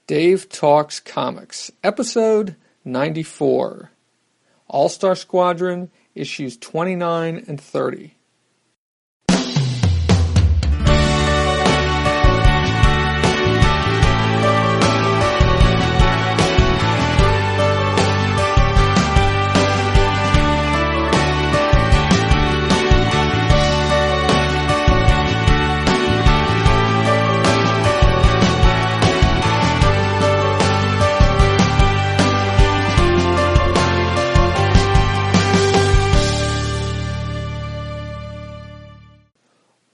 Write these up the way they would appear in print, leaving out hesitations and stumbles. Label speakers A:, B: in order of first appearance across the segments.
A: Dave Talks Comics, Episode 94, All-Star Squadron, Issues 29 and 30.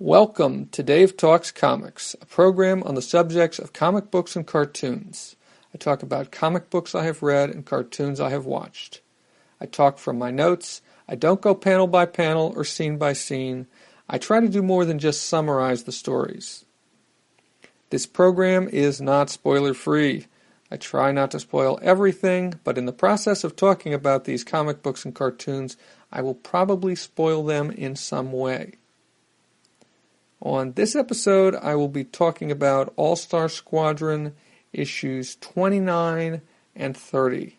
A: Welcome to Dave Talks Comics, a program on the subjects of comic books and cartoons. I talk about comic books I have read and cartoons I have watched. I talk from my notes. I don't go panel by panel or scene by scene. I try to do more than just summarize the stories. This program is not spoiler-free. I try not to spoil everything, but in the process of talking about these comic books and cartoons, I will probably spoil them in some way. On this episode, I will be talking about All-Star Squadron issues 29 and 30.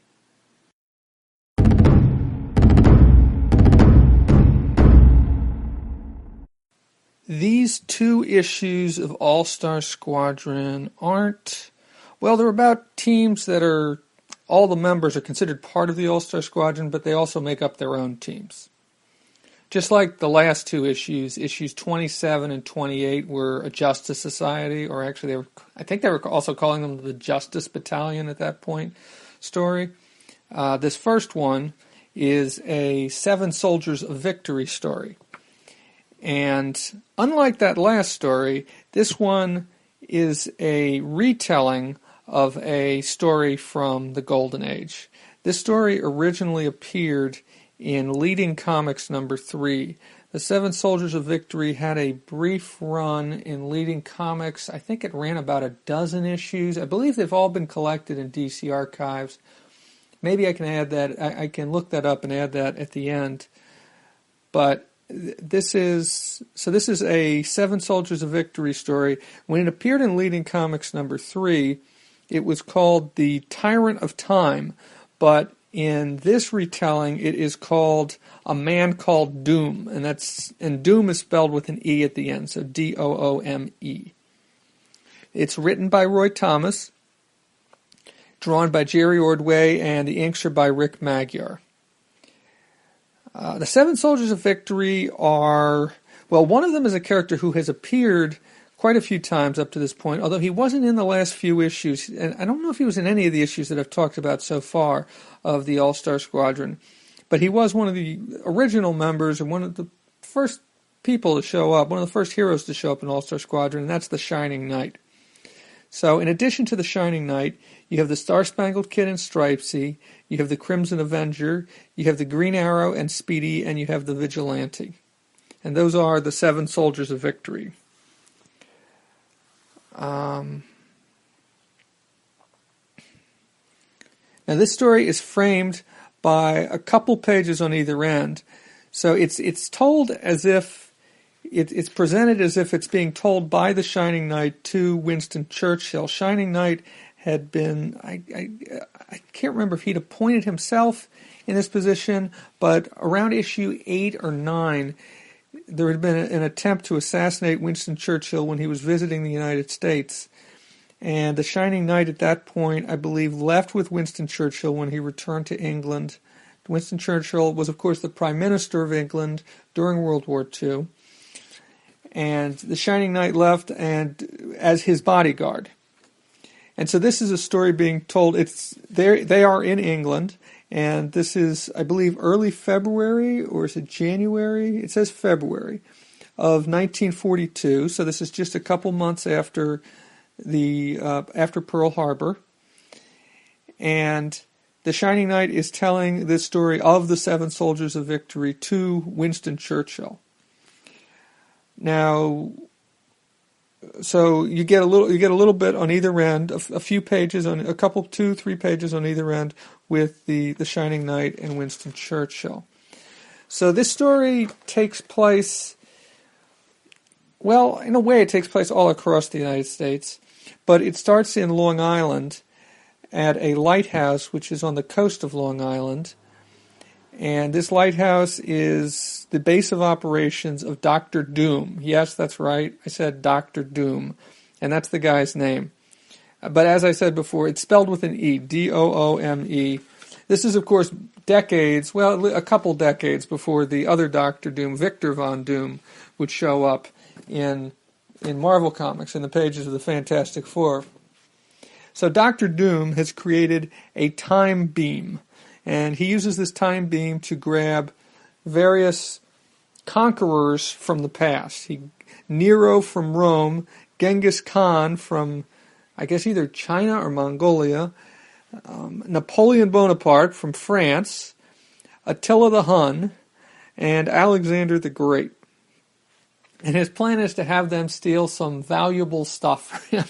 A: These two issues of All-Star Squadron they're about teams that all the members are considered part of the All-Star Squadron, but they also make up their own teams. Just like the last two issues 27 and 28 were a Justice Society, or actually I think they were also calling them the Justice Battalion at that point story. This first one is a Seven Soldiers of Victory story. And unlike that last story, this one is a retelling of a story from the Golden Age. This story originally appeared in Leading Comics number 3. The Seven Soldiers of Victory had a brief run in Leading Comics. I think it ran about a dozen issues. I believe they've all been collected in DC archives. Maybe I can add that. I can look that up and add that at the end. But this is a Seven Soldiers of Victory story. When it appeared in Leading Comics number 3, it was called The Tyrant of Time, but in this retelling, it is called A Man Called Doom, and Doom is spelled with an E at the end, so D-O-O-M-E. It's written by Roy Thomas, drawn by Jerry Ordway, and the inks are by Rick Magyar. The Seven Soldiers of Victory one of them is a character who has appeared quite a few times up to this point, although he wasn't in the last few issues, and I don't know if he was in any of the issues that I've talked about so far of the All-Star Squadron, but he was one of the original members and one of the first people to show up, one of the first heroes to show up in All-Star Squadron, and that's the Shining Knight. So in addition to the Shining Knight, you have the Star-Spangled Kid and Stripesy, you have the Crimson Avenger, you have the Green Arrow and Speedy, and you have the Vigilante. And those are the Seven Soldiers of Victory. Now this story is framed by a couple pages on either end, so it's told as if it's presented as if it's being told by the Shining Knight to Winston Churchill. Shining Knight had been I can't remember if he'd appointed himself in this position, but around issue 8 or 9. There had been an attempt to assassinate Winston Churchill when he was visiting the United States. And the Shining Knight at that point, I believe, left with Winston Churchill when he returned to England. Winston Churchill was, of course, the Prime Minister of England during World War II. And the Shining Knight left as his bodyguard. And so this is a story being told. They are in England. And this is, I believe, early February, or is it January? It says February of 1942. So this is just a couple months after after Pearl Harbor. And the Shining Knight is telling this story of the Seven Soldiers of Victory to Winston Churchill. Now, so you get a little bit on either end, a few pages on a couple, 2-3 pages on either end with the Shining Knight and Winston Churchill. So this story takes place, well, in a way it takes place all across the United States. But it starts in Long Island at a lighthouse which is on the coast of Long Island. And this lighthouse is the base of operations of Dr. Doom. Yes, that's right. I said Dr. Doom. And that's the guy's name. But as I said before, it's spelled with an E, D-O-O-M-E. This is, of course, decades, well, a couple decades before the other Dr. Doom, Victor Von Doom, would show up in Marvel Comics, in the pages of the Fantastic Four. So Dr. Doom has created a time beam, and he uses this time beam to grab various conquerors from the past. Nero from Rome, Genghis Khan from, I guess, either China or Mongolia, Napoleon Bonaparte from France, Attila the Hun, and Alexander the Great. And his plan is to have them steal some valuable stuff from him,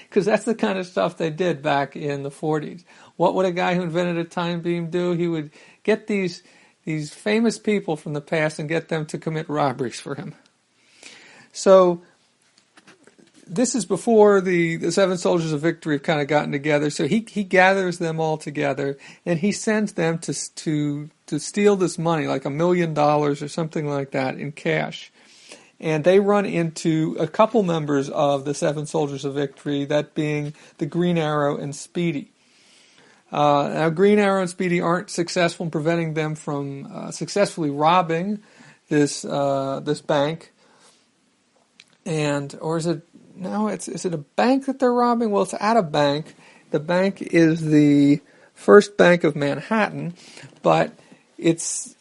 A: because that's the kind of stuff they did back in the 40s. What would a guy who invented a time beam do? He would get these famous people from the past and get them to commit robberies for him. So this is before the Seven Soldiers of Victory have kind of gotten together. So he gathers them all together, and he sends them to steal this money, like $1 million or something like that in cash. And they run into a couple members of the Seven Soldiers of Victory, that being the Green Arrow and Speedy. Now, Green Arrow and Speedy aren't successful in preventing them from successfully robbing this bank. Or is it a bank that they're robbing? Well, it's at a bank. The bank is the First Bank of Manhattan, but there's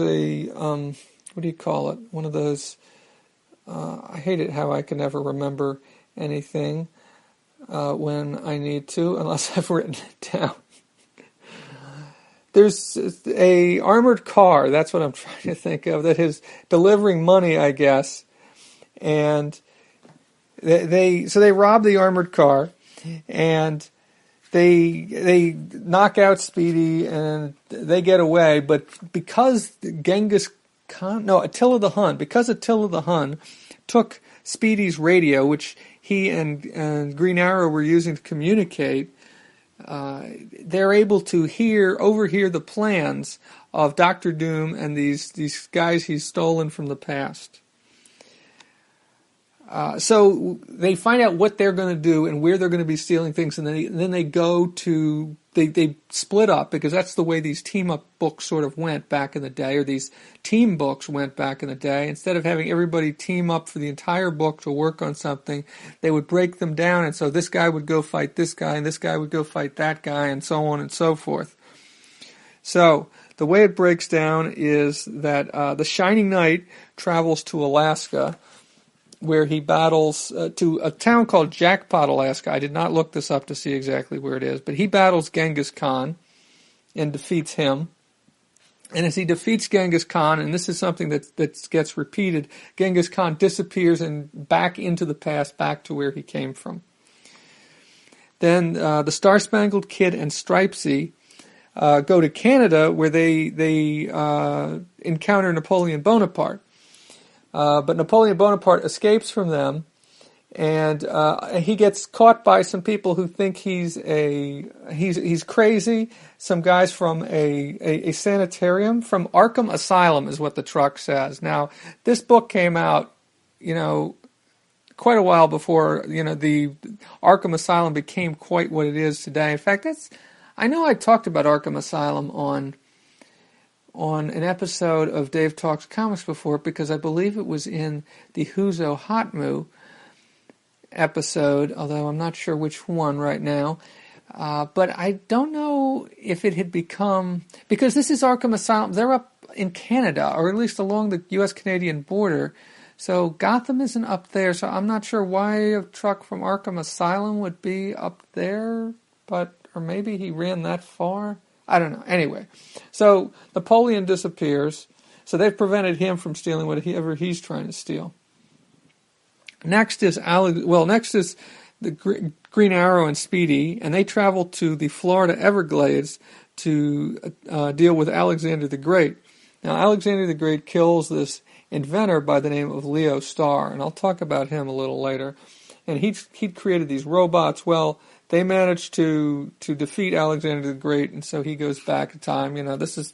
A: a what do you call it? One of those. I hate it how I can never remember anything when I need to, unless I've written it down. There's a armored car. That's what I'm trying to think of. That is delivering money, I guess, and they rob the armored car, and they knock out Speedy, and they get away. But because Attila the Hun, because Attila the Hun took Speedy's radio, which he and Green Arrow were using to communicate, they're able to overhear the plans of Dr. Doom and these guys he's stolen from the past. So they find out what they're going to do and where they're going to be stealing things, and then they go to they split up, because that's the way these team-up books sort of went back in the day, or these team books went back in the day. Instead of having everybody team up for the entire book to work on something, they would break them down, and so this guy would go fight this guy, and this guy would go fight that guy, and so on and so forth. So the way it breaks down is that the Shining Knight travels to Alaska, where he battles to a town called Jackpot, Alaska. I did not look this up to see exactly where it is, but he battles Genghis Khan and defeats him. And as he defeats Genghis Khan, and this is something that gets repeated, Genghis Khan disappears and back into the past, back to where he came from. Then the Star-Spangled Kid and Stripesy go to Canada, where they encounter Napoleon Bonaparte. But Napoleon Bonaparte escapes from them, and he gets caught by some people who think he's crazy. Some guys from a sanitarium, from Arkham Asylum is what the truck says. Now, this book came out, quite a while before, the Arkham Asylum became quite what it is today. In fact, I know I talked about Arkham Asylum on an episode of Dave Talks Comics before, because I believe it was in the Huzo Hotmu episode, although I'm not sure which one right now. But I don't know if it had become, because this is Arkham Asylum, they're up in Canada, or at least along the U.S.-Canadian border, so Gotham isn't up there, so I'm not sure why a truck from Arkham Asylum would be up there, or maybe he ran that far. I don't know. Anyway, so Napoleon disappears, so they've prevented him from stealing whatever he's trying to steal. Next is the Green Arrow and Speedy, and they travel to the Florida Everglades to deal with Alexander the Great. Now, Alexander the Great kills this inventor by the name of Leo Starr, and I'll talk about him a little later. and he'd created these robots. Well, they managed to defeat Alexander the Great, and so he goes back in time. This is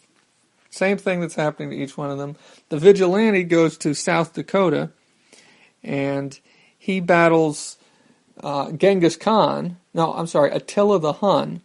A: same thing that's happening to each one of them. The vigilante goes to South Dakota, and he battles Genghis Khan. No, I'm sorry, Attila the Hun.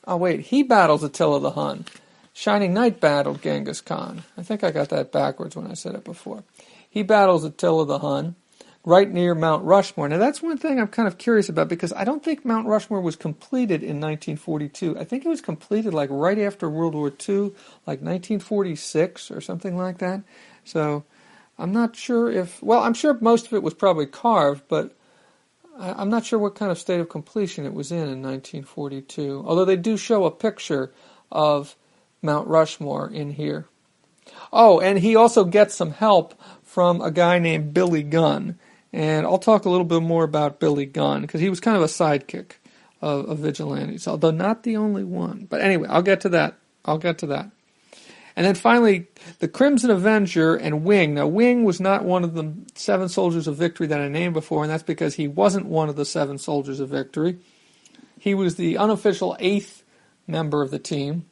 A: Oh, wait, he battles Attila the Hun. Shining Knight battled Genghis Khan. I think I got that backwards when I said it before. He battles Attila the Hun right near Mount Rushmore. Now, that's one thing I'm kind of curious about, because I don't think Mount Rushmore was completed in 1942. I think it was completed like right after World War II, like 1946 or something like that. So I'm not sure I'm sure most of it was probably carved, but I'm not sure what kind of state of completion it was in 1942. Although they do show a picture of Mount Rushmore in here. Oh, and he also gets some help from a guy named Billy Gunn. And I'll talk a little bit more about Billy Gunn, because he was kind of a sidekick of Vigilantes, although not the only one. But anyway, I'll get to that. And then finally, the Crimson Avenger and Wing. Now, Wing was not one of the 7 Soldiers of Victory that I named before, and that's because he wasn't one of the 7 Soldiers of Victory. He was the unofficial 8th member of the team.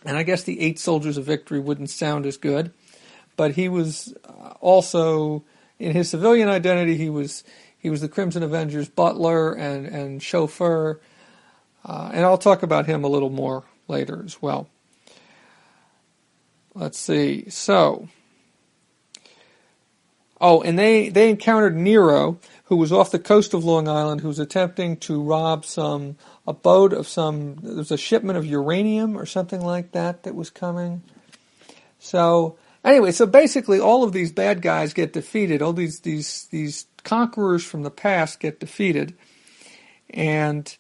A: And I guess the 8 Soldiers of Victory wouldn't sound as good. But he was also, in his civilian identity, he was the Crimson Avenger's butler and chauffeur. And I'll talk about him a little more later as well. Let's see. So, and they encountered Nero, who was off the coast of Long Island, who was attempting to rob a boat of there was a shipment of uranium or something like that was coming. So, anyway, so basically all of these bad guys get defeated. All these conquerors from the past get defeated. And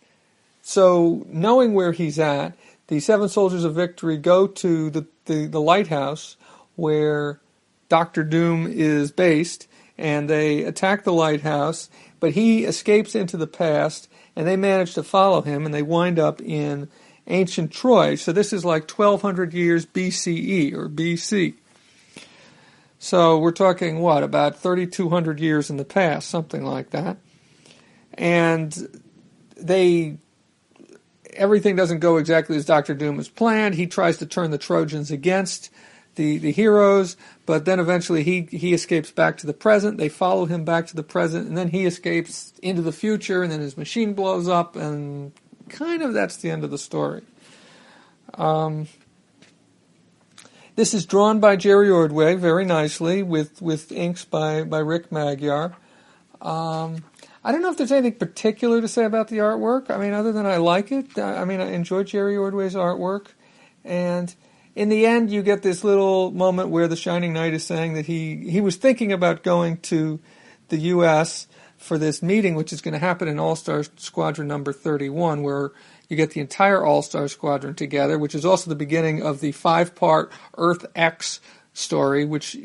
A: so, knowing where he's at, the 7 Soldiers of Victory go to the lighthouse where Dr. Doom is based, and they attack the lighthouse, but he escapes into the past, and they manage to follow him, and they wind up in ancient Troy. So this is like 1,200 years BCE or BC. So we're talking, about 3,200 years in the past, something like that. And everything doesn't go exactly as Dr. Doom has planned. He tries to turn the Trojans against the heroes, but then eventually he escapes back to the present. They follow him back to the present, and then he escapes into the future, and then his machine blows up, and kind of that's the end of the story. This is drawn by Jerry Ordway very nicely with inks by Rick Magyar. I don't know if there's anything particular to say about the artwork. I mean, other than I like it. I enjoy Jerry Ordway's artwork. And in the end, you get this little moment where the Shining Knight is saying that he was thinking about going to the U.S. for this meeting, which is going to happen in All-Star Squadron number 31, where you get the entire All-Star Squadron together, which is also the beginning of the 5-part Earth X story, which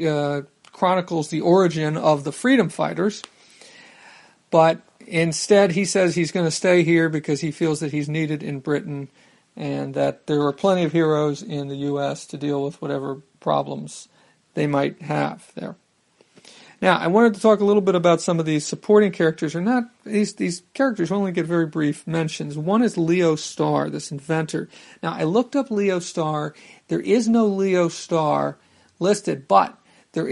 A: chronicles the origin of the Freedom Fighters. But instead, he says he's going to stay here because he feels that he's needed in Britain and that there are plenty of heroes in the U.S. to deal with whatever problems they might have there. Now, I wanted to talk a little bit about some of these supporting characters. These characters only get very brief mentions. One is Leo Starr, this inventor. Now, I looked up Leo Starr. There is no Leo Starr listed, but there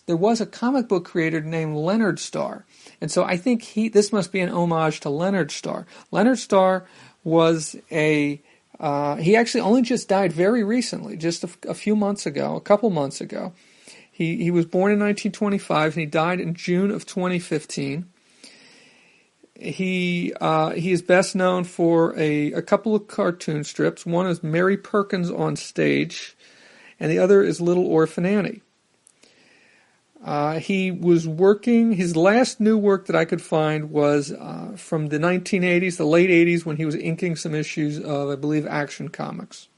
A: was a comic book creator named Leonard Starr. And so I think this must be an homage to Leonard Starr. Leonard Starr was he actually only just died very recently, just a couple months ago. He was born in 1925, and he died in June of 2015. He is best known for a couple of cartoon strips. One is Mary Perkins on Stage, and the other is Little Orphan Annie. He was working, his last new work that I could find was from the 1980s, the late 80s, when he was inking some issues of, I believe, Action Comics.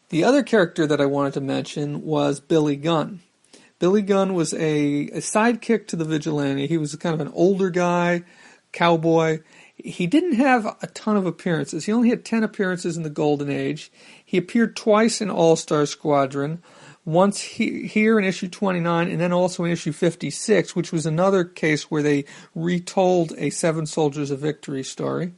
A: The other character that I wanted to mention was Billy Gunn. Billy Gunn was a sidekick to the Vigilante. He was kind of an older guy, cowboy. He didn't have a ton of appearances. He only had 10 appearances in the Golden Age. He appeared twice in All-Star Squadron. once here in issue 29, and then also in issue 56, which was another case where they retold a Seven Soldiers of Victory story.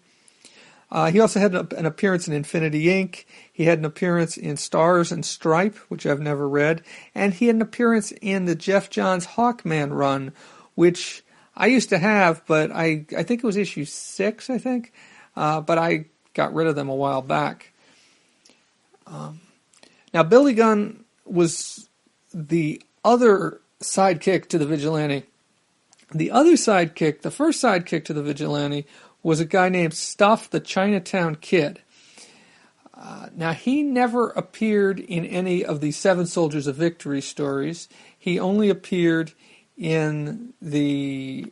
A: He also had an appearance in Infinity Inc. He had an appearance in Stars and Stripe, which I've never read. And he had an appearance in the Jeff Johns Hawkman run, which I used to have, but I think it was issue 6, I think. But I got rid of them a while back. Now, Billy Gunn was the other sidekick to the Vigilante. The other sidekick, the first sidekick to the Vigilante, was a guy named Stuff the Chinatown Kid. Now, he never appeared in any of the Seven Soldiers of Victory stories. He only appeared in the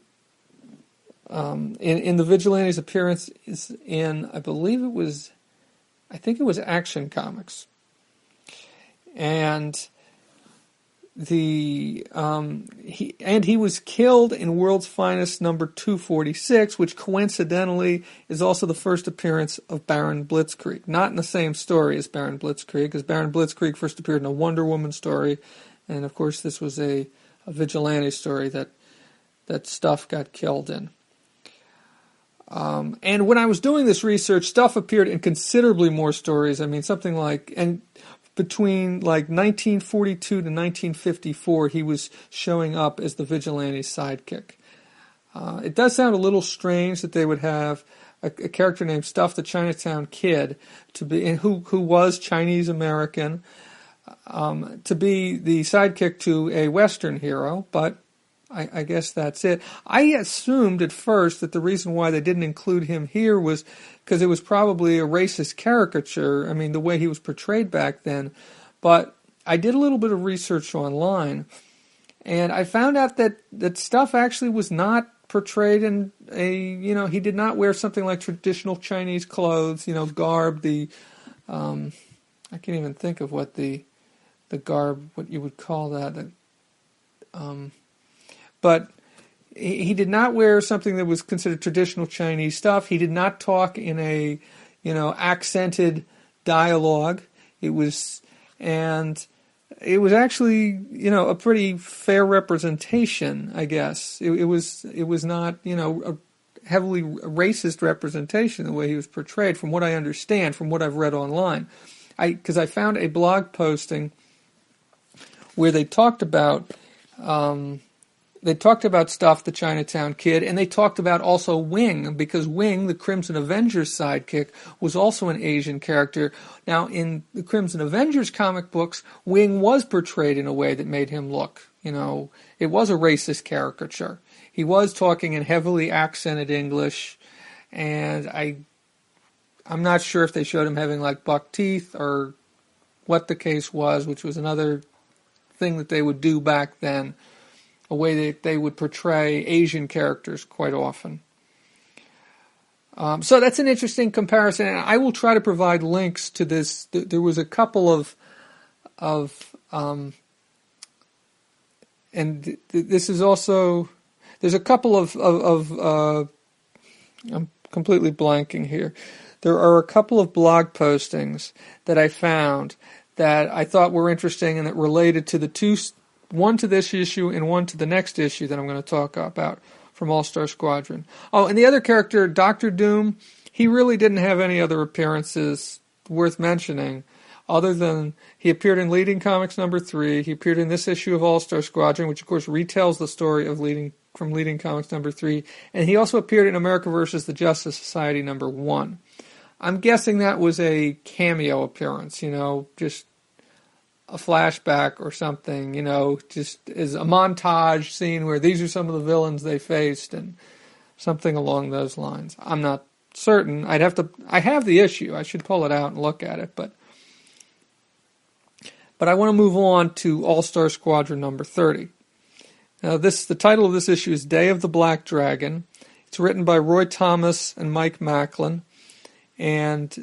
A: in the Vigilante's appearance in, I think it was Action Comics. And he was killed in World's Finest number 246, which coincidentally is also the first appearance of Baron Blitzkrieg. Not in the same story as Baron Blitzkrieg, because Baron Blitzkrieg first appeared in a Wonder Woman story, and of course this was a Vigilante story that Stuff got killed in. And when I was doing this research, Stuff appeared in considerably more stories. I mean, something like, and between like 1942 to 1954, he was showing up as the Vigilante's sidekick. It does sound a little strange that they would have a character named Stuff the Chinatown Kid to be, and who was Chinese American, to be the sidekick to a Western hero, but I guess that's it. I assumed at first that the reason why they didn't include him here was because it was probably a racist caricature, I mean, the way he was portrayed back then. But I did a little bit of research online, and I found out that Stuff actually was not portrayed in he did not wear something like traditional Chinese clothes, garb, I can't even think of what the garb, what you would call that, but he did not wear something that was considered traditional Chinese stuff. He did not talk in a, accented dialogue. It was actually, a pretty fair representation, I guess. It was not, a heavily racist representation the way he was portrayed, from what I understand, from what I've read online. Because I found a blog posting where they talked about Stuff the Chinatown Kid, and they talked about also Wing, because Wing, the Crimson Avengers sidekick, was also an Asian character. Now, in the Crimson Avengers comic books, Wing was portrayed in a way that made him look, it was a racist caricature. He was talking in heavily accented English, and I'm not sure if they showed him having like buck teeth or what the case was, which was another thing that they would do back then. A way that they would portray Asian characters quite often. So that's an interesting comparison, and I will try to provide links to this. There was a couple and this is also, there's a couple of I'm completely blanking here. There are a couple of blog postings that I found that I thought were interesting and that related to the two, one to this issue and one to the next issue that I'm going to talk about from All-Star Squadron. Oh, and the other character, Dr. Doom, he really didn't have any other appearances worth mentioning other than he appeared in Leading Comics number 3. He appeared in this issue of All-Star Squadron, which of course retells the story of Leading Comics number 3. And he also appeared in America vs. the Justice Society number 1. I'm guessing that was a cameo appearance, just a flashback or something, just as a montage scene where these are some of the villains they faced and something along those lines. I'm not certain. I have the issue. I should pull it out and look at it, but I want to move on to All-Star Squadron number 30. Now the title of this issue is Day of the Black Dragon. It's written by Roy Thomas and Mike Macklin. And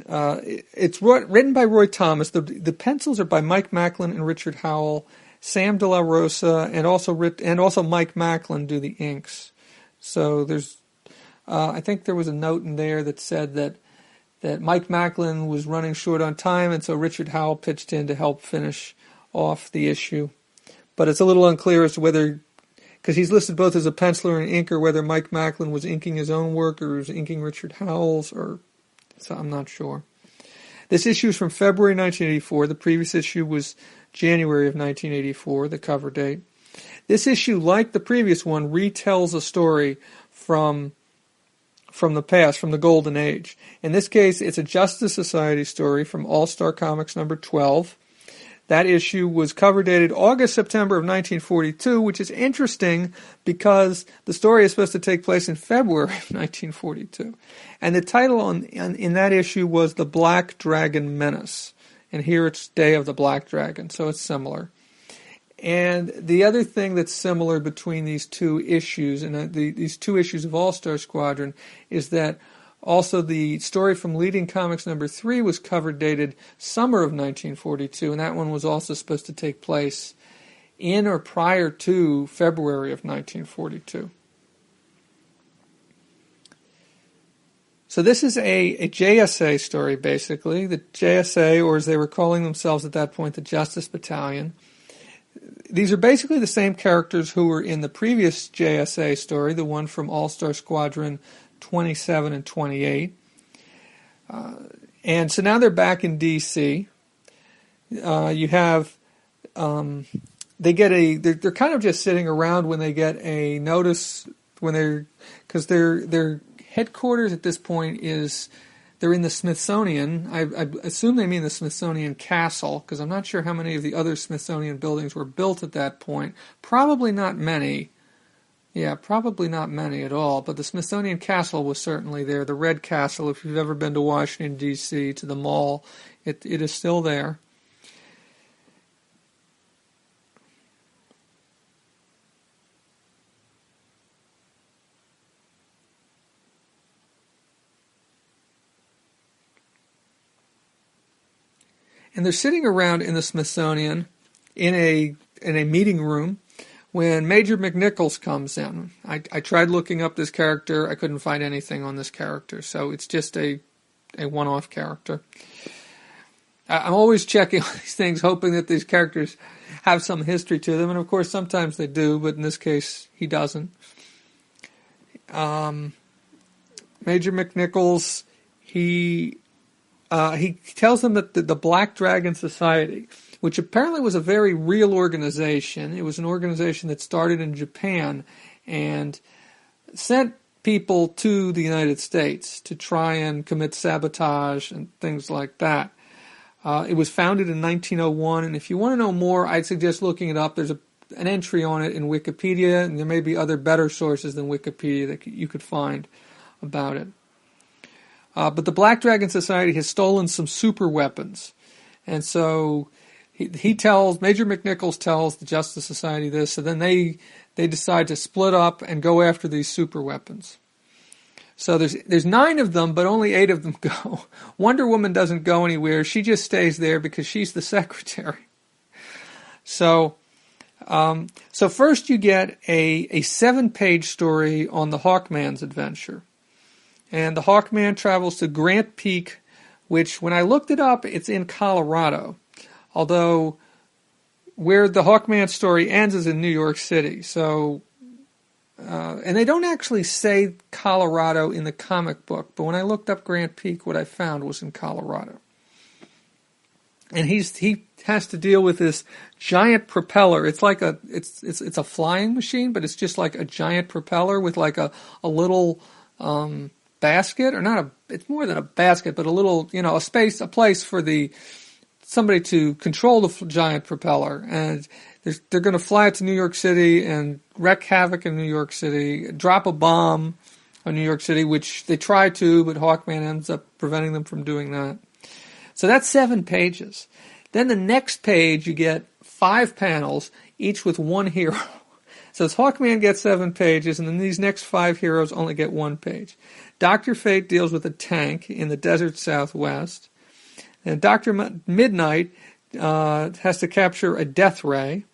A: it's written by Roy Thomas. The pencils are by Mike Macklin and Richard Howell, Sam De La Rosa, and also Mike Macklin do the inks. So there's, I think there was a note in there that said that Mike Macklin was running short on time, and so Richard Howell pitched in to help finish off the issue. But it's a little unclear as to whether, because he's listed both as a penciler and inker, whether Mike Macklin was inking his own work or was inking Richard Howell's, so I'm not sure. This issue is from February 1984. The previous issue was January of 1984, the cover date. This issue, like the previous one, retells a story from the past, from the Golden Age. In this case, it's a Justice Society story from All-Star Comics number 12. That issue was cover dated August-September of 1942, which is interesting because the story is supposed to take place in February of 1942. And the title in that issue was The Black Dragon Menace. And here it's Day of the Black Dragon, so it's similar. And the other thing that's similar between these two issues, and these two issues of All-Star Squadron, is that also the story from Leading Comics number 3 was cover dated summer of 1942, and that one was also supposed to take place in or prior to February of 1942. So this is a JSA story, basically. The JSA, or as they were calling themselves at that point, the Justice Battalion. These are basically the same characters who were in the previous JSA story, the one from All-Star Squadron 27 and 28. And so now they're back in DC. You have, they're kind of just sitting around when they get a notice, because their headquarters at this point is, they're in the Smithsonian. I assume they mean the Smithsonian Castle, because I'm not sure how many of the other Smithsonian buildings were built at that point. Probably not many. Yeah, probably not many at all, but the Smithsonian Castle was certainly there. The Red Castle, if you've ever been to Washington, D.C., to the mall, it is still there. And they're sitting around in the Smithsonian in a meeting room when Major McNichols comes in. I tried looking up this character. I couldn't find anything on this character, so it's just a one-off character. I'm always checking on these things, hoping that these characters have some history to them, and of course sometimes they do, but in this case he doesn't. Major McNichols, he tells them that the Black Dragon Society, which apparently was a very real organization, it was an organization that started in Japan and sent people to the United States to try and commit sabotage and things like that. It was founded in 1901, and if you want to know more, I'd suggest looking it up. There's an entry on it in Wikipedia, and there may be other better sources than Wikipedia that you could find about it. But the Black Dragon Society has stolen some super weapons. And so Major McNichols tells the Justice Society this, so then they decide to split up and go after these super weapons. So there's 9 of them, but only 8 of them go. Wonder Woman doesn't go anywhere. She just stays there because she's the secretary. So first you get a 7-page story on the Hawkman's adventure. And the Hawkman travels to Grant Peak, which, when I looked it up, it's in Colorado. Although, where the Hawkman story ends is in New York City. So, and they don't actually say Colorado in the comic book, but when I looked up Grant Peak, what I found was in Colorado. And he has to deal with this giant propeller. It's like it's a flying machine, but it's just like a giant propeller with like a little basket, or not it's more than a basket, but a little, a place for somebody to control the giant propeller. And they're going to fly it to New York City and wreak havoc in New York City, drop a bomb on New York City, which they try to, but Hawkman ends up preventing them from doing that. So that's 7 pages. Then the next page, you get 5 panels, each with 1 hero. So Hawkman gets 7 pages, and then these next 5 heroes only get 1 page. Dr. Fate deals with a tank in the desert southwest. And Dr. Midnight has to capture a death ray.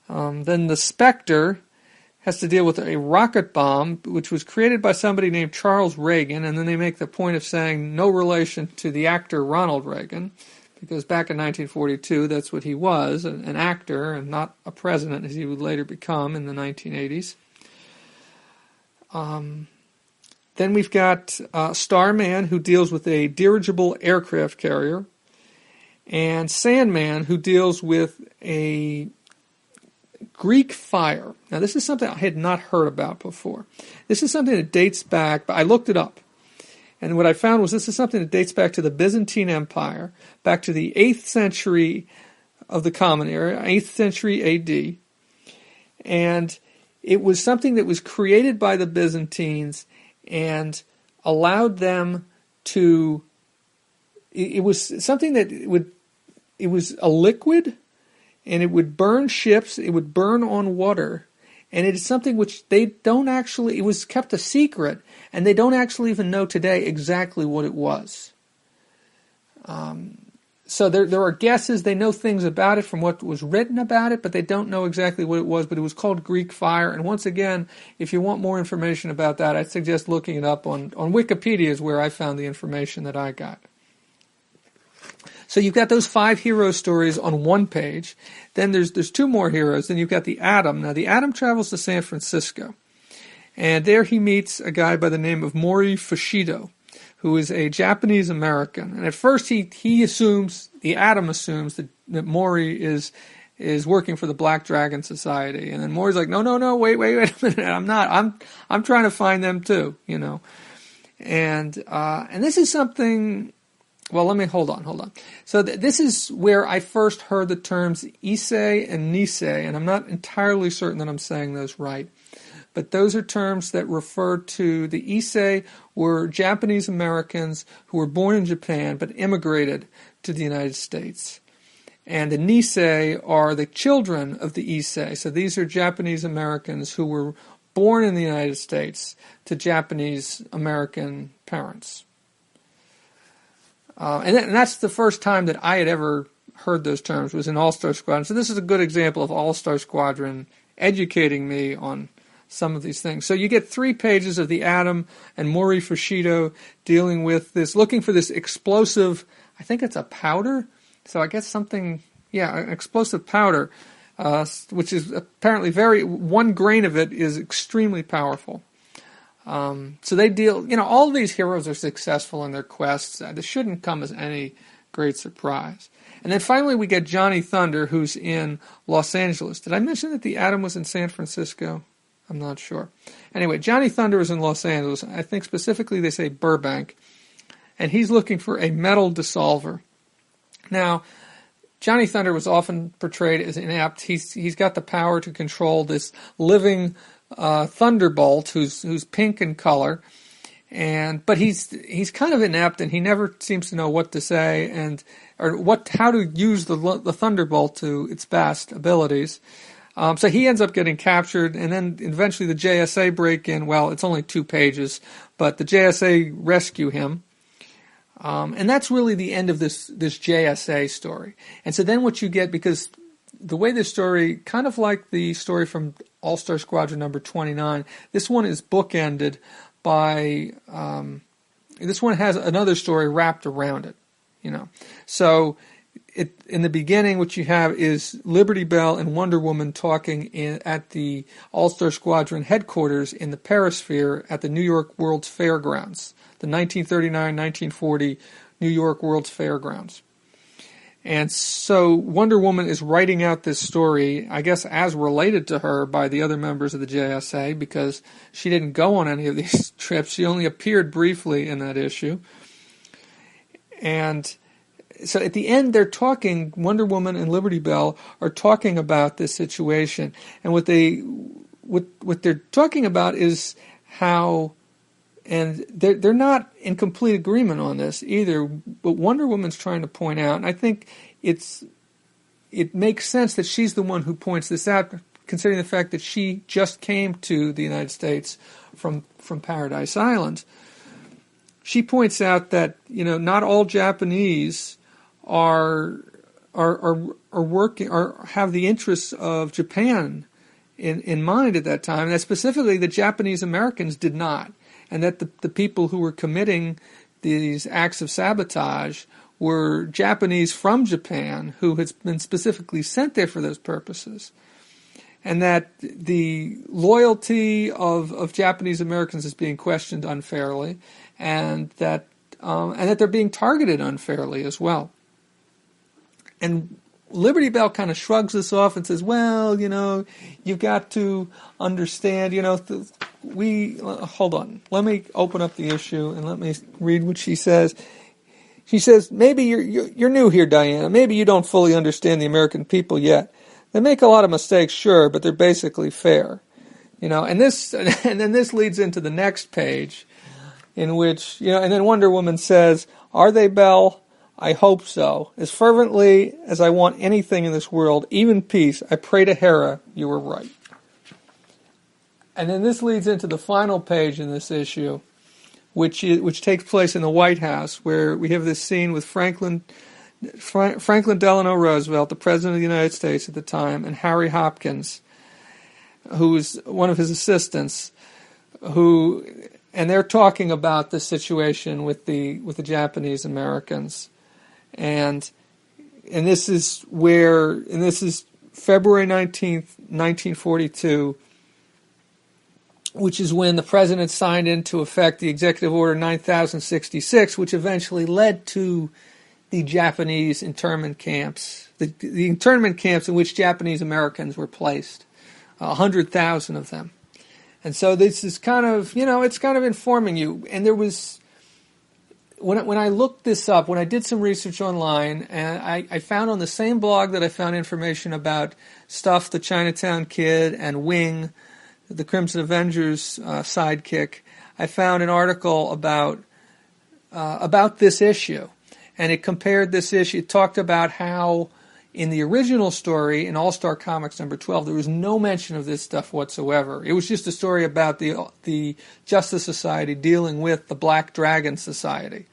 A: Then the Spectre has to deal with a rocket bomb, which was created by somebody named Charles Reagan, and then they make the point of saying no relation to the actor Ronald Reagan, because back in 1942, that's what he was, an actor and not a president, as he would later become in the 1980s. Then we've got Starman, who deals with a dirigible aircraft carrier, and Sandman, who deals with a Greek fire. Now, this is something I had not heard about before. This is something that dates back, but I looked it up. And what I found was this is something that dates back to the Byzantine Empire, back to the 8th century of the Common Era, 8th century AD. And it was something that was created by the Byzantines and allowed them to... It was something that it was a liquid, and it would burn ships, it would burn on water, and it is something which they don't actually, it was kept a secret, and they don't actually even know today exactly what it was. So there are guesses, they know things about it from what was written about it, but they don't know exactly what it was, but it was called Greek fire, and once again, if you want more information about that, I'd suggest looking it up on Wikipedia is where I found the information that I got. So you've got those 5 hero stories on one page. Then there's 2 more heroes. Then you've got the Atom. Now the Atom travels to San Francisco, and there he meets a guy by the name of Mori Fushido, who is a Japanese American. And at first he assumes, the Atom assumes that Mori is working for the Black Dragon Society, and then Mori's like, no, wait a minute, I'm not. I'm trying to find them too, you know. And this is something. Well, let me hold on. So this is where I first heard the terms Issei and Nisei, and I'm not entirely certain that I'm saying those right. But those are terms that refer to the Issei were Japanese Americans who were born in Japan but immigrated to the United States. And the Nisei are the children of the Issei. So these are Japanese Americans who were born in the United States to Japanese American parents. And that's the first time that I had ever heard those terms, was in All-Star Squadron. So this is a good example of All-Star Squadron educating me on some of these things. So you get 3 pages of the Atom and Mori Fushido dealing with this, looking for this explosive, I think it's a powder. So I guess something, an explosive powder, which is apparently 1 grain of it is extremely powerful. So they deal, all of these heroes are successful in their quests. This shouldn't come as any great surprise. And then finally we get Johnny Thunder, who's in Los Angeles. Did I mention that the Atom was in San Francisco? I'm not sure. Anyway, Johnny Thunder is in Los Angeles. I think specifically they say Burbank. And he's looking for a metal dissolver. Now, Johnny Thunder was often portrayed as inept. He's got the power to control this living Thunderbolt, who's pink in color, but he's kind of inept, and he never seems to know what to say how to use the Thunderbolt to its best abilities. So he ends up getting captured, and then eventually the JSA break in. Well, it's only 2 pages, but the JSA rescue him. And that's really the end of this JSA story. And so then what you get, because the way this story, kind of like the story from All-Star Squadron number 29, this one is bookended by, this one has another story wrapped around it, So in the beginning, what you have is Liberty Bell and Wonder Woman talking at the All-Star Squadron headquarters in the Perisphere at the New York World's Fairgrounds, the 1939-1940 New York World's Fairgrounds. And so Wonder Woman is writing out this story, I guess as related to her by the other members of the JSA, because she didn't go on any of these trips. She only appeared briefly in that issue. And so at the end, they're talking, Wonder Woman and Liberty Bell are talking about this situation. And what they're talking about is how, and they're not in complete agreement on this either, but Wonder Woman's trying to point out, and I think it makes sense that she's the one who points this out, considering the fact that she just came to the United States from Paradise Island. She points out that not all Japanese are working or have the interests of Japan in mind at that time, and that specifically the Japanese Americans did not, and that the people who were committing these acts of sabotage were Japanese from Japan who had been specifically sent there for those purposes, and that the loyalty of Japanese Americans is being questioned unfairly, and that they're being targeted unfairly as well. And Liberty Bell kind of shrugs this off and says, well, you've got to understand, hold on. Let me open up the issue and let me read what she says. She says, maybe you're new here, Diana. Maybe you don't fully understand the American people yet. They make a lot of mistakes, sure, but they're basically fair. And then this leads into the next page in which, and then Wonder Woman says, are they, Belle? I hope so. As fervently as I want anything in this world, even peace, I pray to Hera you were right. And then this leads into the final page in this issue, which takes place in the White House, where we have this scene with Franklin Delano Roosevelt, the President of the United States at the time, and Harry Hopkins, who was one of his assistants, and they're talking about the situation with the Japanese Americans. And this is February 19th, 1942, which is when the president signed into effect the Executive Order 9066, which eventually led to the Japanese internment camps, the internment camps in which Japanese Americans were placed, 100,000 of them. And so this is kind of, it's kind of informing you. And there was, when I looked this up, when I did some research online, and I found on the same blog that I found information about Stuff, the Chinatown Kid, and Wing, the Crimson Avengers sidekick, I found an article about this issue. And it compared this issue, it talked about how in the original story, in All-Star Comics number 12, there was no mention of this stuff whatsoever. It was just a story about the Justice Society dealing with the Black Dragon Society,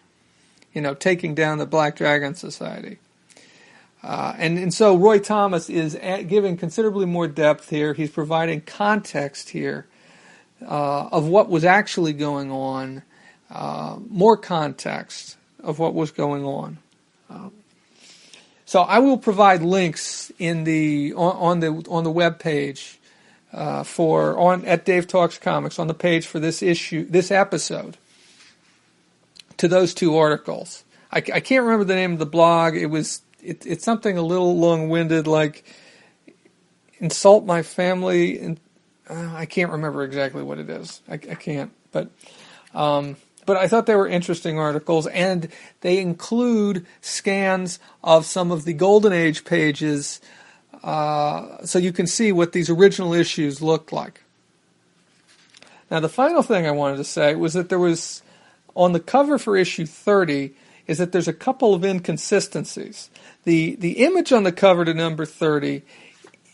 A: taking down the Black Dragon Society. And so Roy Thomas is giving considerably more depth here. He's providing context here of what was actually going on, more context of what was going on. So I will provide links on the web page at Dave Talks Comics on the page for this episode to those two articles. I can't remember the name of the blog. It's something a little long-winded, like insult my family, and I can't remember exactly what it is. I can't, but I thought they were interesting articles, and they include scans of some of the Golden Age pages, so you can see what these original issues looked like. Now, the final thing I wanted to say was that there was, on the cover for issue 30, is that there's a couple of inconsistencies. The image on the cover to number 30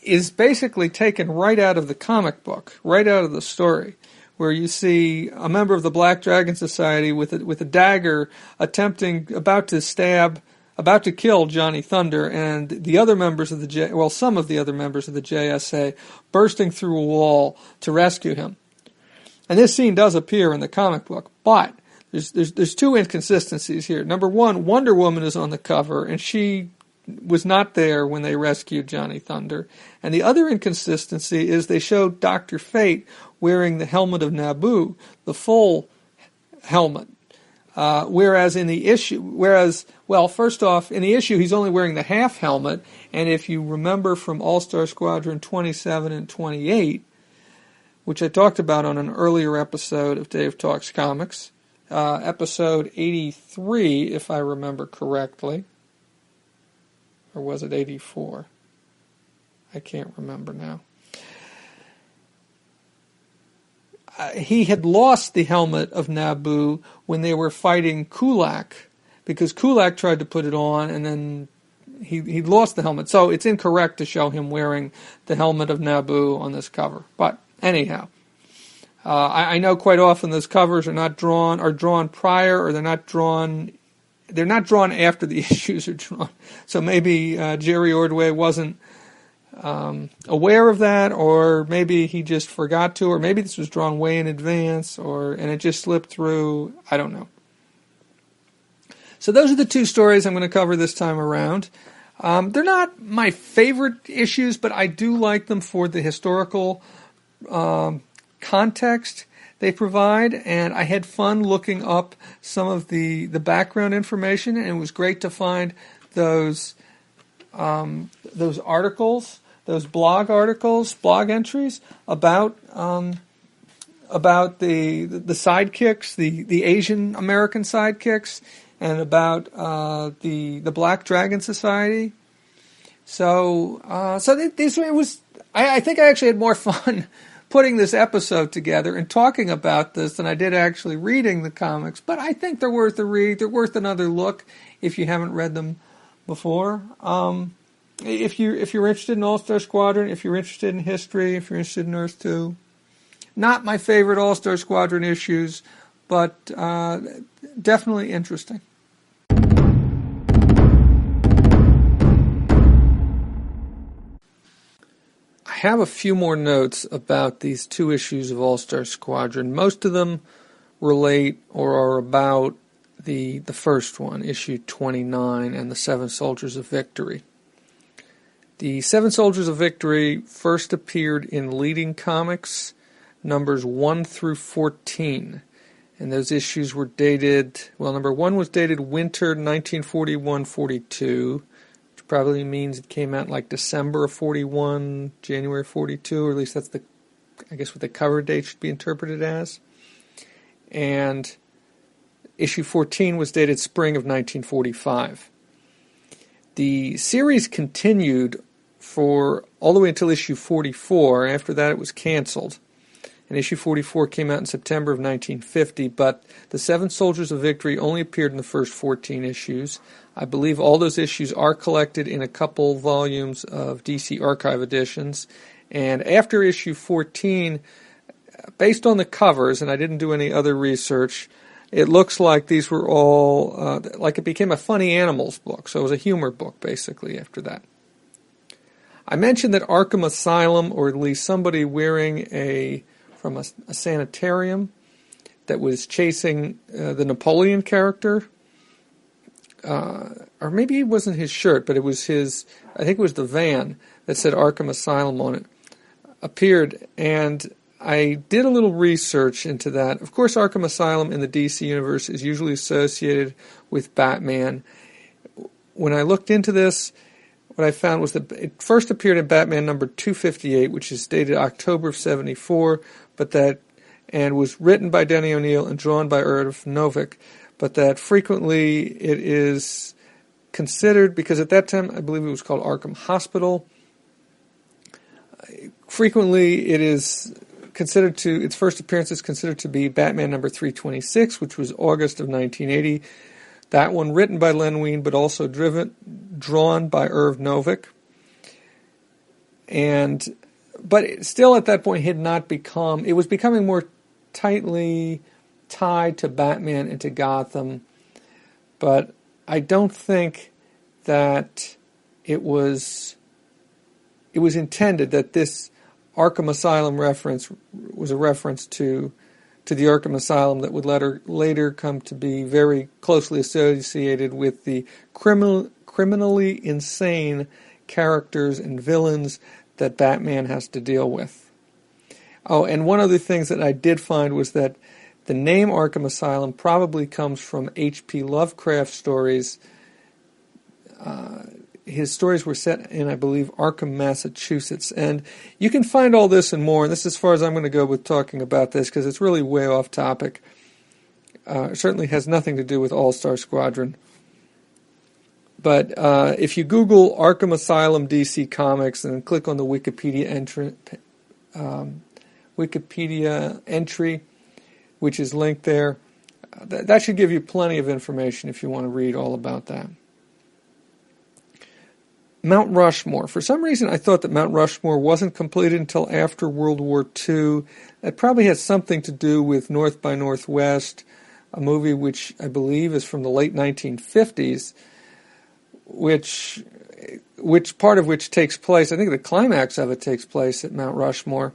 A: is basically taken right out of the comic book, right out of the story, where you see a member of the Black Dragon Society with a dagger about to kill Johnny Thunder, and the other members of some of the other members of the JSA bursting through a wall to rescue him. And this scene does appear in the comic book, but there's two inconsistencies here. Number one, Wonder Woman is on the cover, and she was not there when they rescued Johnny Thunder. And the other inconsistency is they showed Dr. Fate wearing the helmet of Naboo, the full helmet. Whereas in the issue, first off, in the issue he's only wearing the half helmet, and if you remember from All-Star Squadron 27 and 28, which I talked about on an earlier episode of Dave Talks Comics, episode 83, if I remember correctly, or was it 84? I can't remember now. He had lost the helmet of Naboo when they were fighting Kulak, because Kulak tried to put it on, and then he lost the helmet. So it's incorrect to show him wearing the helmet of Naboo on this cover. But anyhow, I know quite often those covers are drawn prior, or they're not drawn after the issues are drawn. So maybe Jerry Ordway wasn't aware of that, or maybe he just forgot to, or maybe this was drawn way in advance, and it just slipped through. I don't know. So those are the two stories I'm going to cover this time around. They're not my favorite issues, but I do like them for the historical context they provide, and I had fun looking up some of the background information, and it was great to find those articles, those blog entries about the sidekicks, the Asian American sidekicks, and about the Black Dragon Society. So I think I actually had more fun putting this episode together and talking about this than I did actually reading the comics. But I think they're worth a read. They're worth another look if you haven't read them before. If you're interested in All-Star Squadron, if you're interested in history, if you're interested in Earth 2, not my favorite All-Star Squadron issues, but definitely interesting. I have a few more notes about these two issues of All-Star Squadron. Most of them relate or are about the first one, issue 29, and the Seven Soldiers of Victory. The Seven Soldiers of Victory first appeared in Leading Comics, numbers 1 through 14. And those issues were dated, well, number 1 was dated winter 1941-42, which probably means it came out like December of 41, January 42, or at least that's I guess what the cover date should be interpreted as. And issue 14 was dated spring of 1945. The series continued for all the way until issue 44. After that, it was canceled. And issue 44 came out in September of 1950, but the Seven Soldiers of Victory only appeared in the first 14 issues. I believe all those issues are collected in a couple volumes of DC Archive editions. And after issue 14, based on the covers, and I didn't do any other research, it looks like these were all, like it became a funny animals book. So it was a humor book, basically, after that. I mentioned that Arkham Asylum, or at least somebody wearing from a sanitarium that was chasing the Napoleon character, or maybe it wasn't his shirt, but it was I think it was the van that said Arkham Asylum on it, appeared, and I did a little research into that. Of course, Arkham Asylum in the DC universe is usually associated with Batman. When I looked into this, what I found was that it first appeared in Batman number 258, which is dated October of 74, and was written by Denny O'Neil and drawn by Irv Novick, but that frequently it is considered, because at that time I believe it was called Arkham Hospital, frequently it is considered its first appearance is considered to be Batman number 326, which was August of 1980. That one written by Len Wein, but also drawn by Irv Novick. But still at that point it was becoming more tightly tied to Batman and to Gotham. But I don't think that it was intended that this Arkham Asylum reference was a reference to the Arkham Asylum that would later come to be very closely associated with the criminally insane characters and villains that Batman has to deal with. Oh, and one of the things that I did find was that the name Arkham Asylum probably comes from H.P. Lovecraft stories. His stories were set in, I believe, Arkham, Massachusetts. And you can find all this and more, and this is as far as I'm going to go with talking about this, because it's really way off topic. It certainly has nothing to do with All-Star Squadron. But if you Google Arkham Asylum DC Comics and click on the Wikipedia entry, which is linked there, that should give you plenty of information if you want to read all about that. Mount Rushmore. For some reason, I thought that Mount Rushmore wasn't completed until after World War II. That probably has something to do with North by Northwest, a movie which I believe is from the late 1950s, which part of which takes place, I think the climax of it takes place at Mount Rushmore.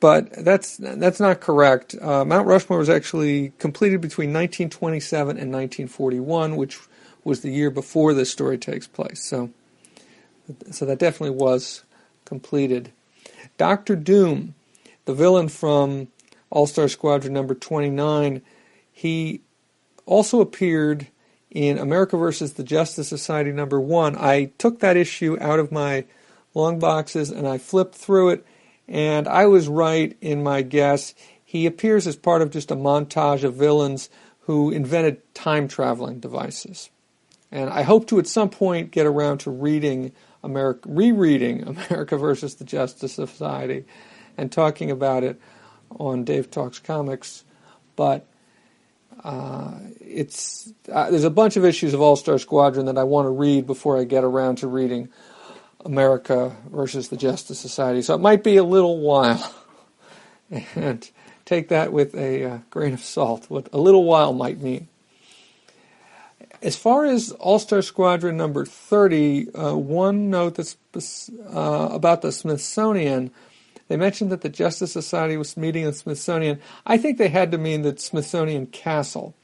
A: but that's not correct. Mount Rushmore was actually completed between 1927 and 1941, which was the year before this story takes place. So that definitely was completed. Dr. Doom, the villain from All-Star Squadron number 29, he also appeared in America vs. the Justice Society number 1. I took that issue out of my long boxes and I flipped through it, and I was right in my guess. He appears as part of just a montage of villains who invented time-traveling devices. And I hope to at some point get around to rereading America vs. the Justice Society and talking about it on Dave Talks Comics. But there's a bunch of issues of All-Star Squadron that I want to read before I get around to reading America versus the Justice Society. So it might be a little while. And take that with a grain of salt, what a little while might mean. As far as All-Star Squadron number 30, one note that's about the Smithsonian. They mentioned that the Justice Society was meeting in the Smithsonian. I think they had to mean the Smithsonian Castle,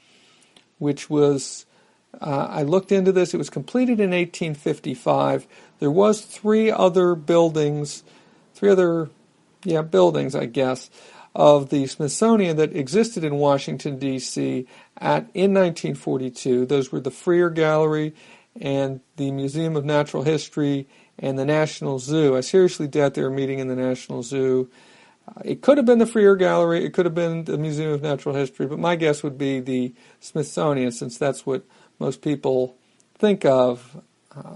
A: which was, I looked into this, it was completed in 1855. There was three other buildings, I guess, of the Smithsonian that existed in Washington, D.C. in 1942. Those were the Freer Gallery and the Museum of Natural History and the National Zoo. I seriously doubt they were meeting in the National Zoo. It could have been the Freer Gallery, it could have been the Museum of Natural History, but my guess would be the Smithsonian, since that's what most people think of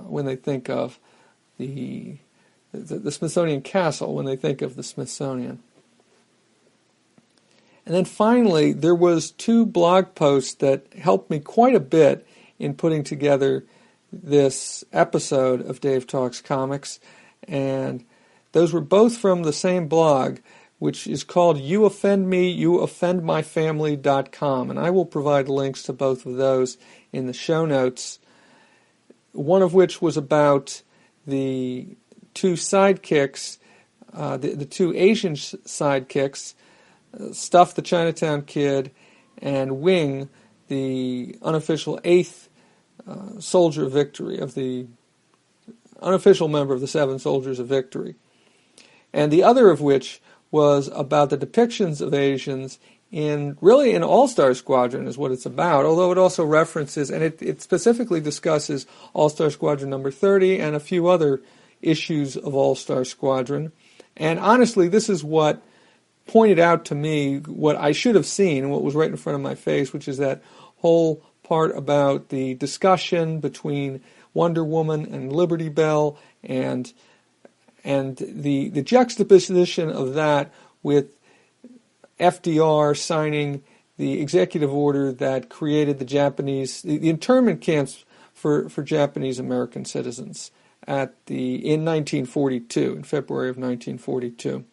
A: when they think of the Smithsonian Castle, when they think of the Smithsonian. And then finally, there was two blog posts that helped me quite a bit in putting together this episode of Dave Talks Comics, and those were both from the same blog, which is called You Offend Me, You Offend My Family.com, and I will provide links to both of those in the show notes, one of which was about the two sidekicks, the two Asian sidekicks, Stuff the Chinatown Kid and Wing, the unofficial eighth soldier of victory, of the unofficial member of the Seven Soldiers of Victory. And the other of which was about the depictions of Asians in All-Star Squadron is what it's about, although it also references, and it specifically discusses All-Star Squadron number 30 and a few other issues of All-Star Squadron. And honestly, this is what pointed out to me what I should have seen, what was right in front of my face, which is that whole part about the discussion between Wonder Woman and Liberty Bell, and the juxtaposition of that with FDR signing the executive order that created the internment camps for Japanese American citizens in 1942, in February of 1942.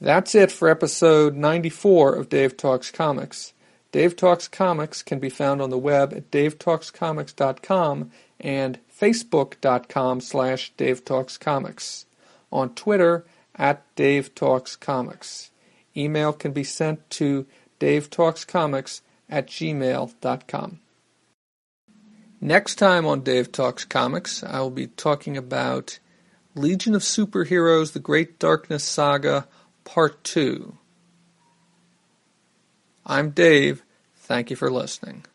A: That's it for episode 94 of Dave Talks Comics. Dave Talks Comics can be found on the web at davetalkscomics.com and facebook.com/DaveTalksComics. On Twitter @DaveTalksComics. Email can be sent to davetalkscomics@gmail.com. Next time on Dave Talks Comics, I will be talking about Legion of Superheroes, The Great Darkness Saga, Part 2. I'm Dave. Thank you for listening.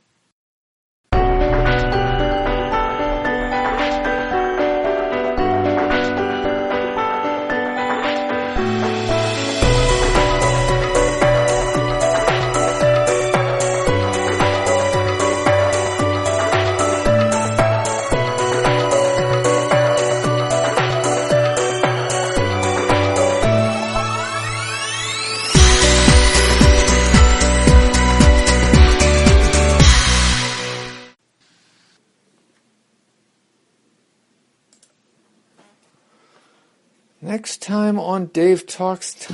A: Next time on Dave Talks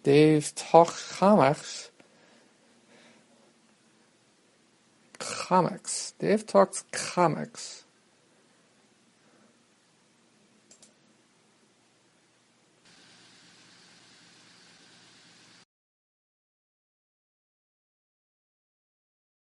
A: Comics. comics. Dave talks comics.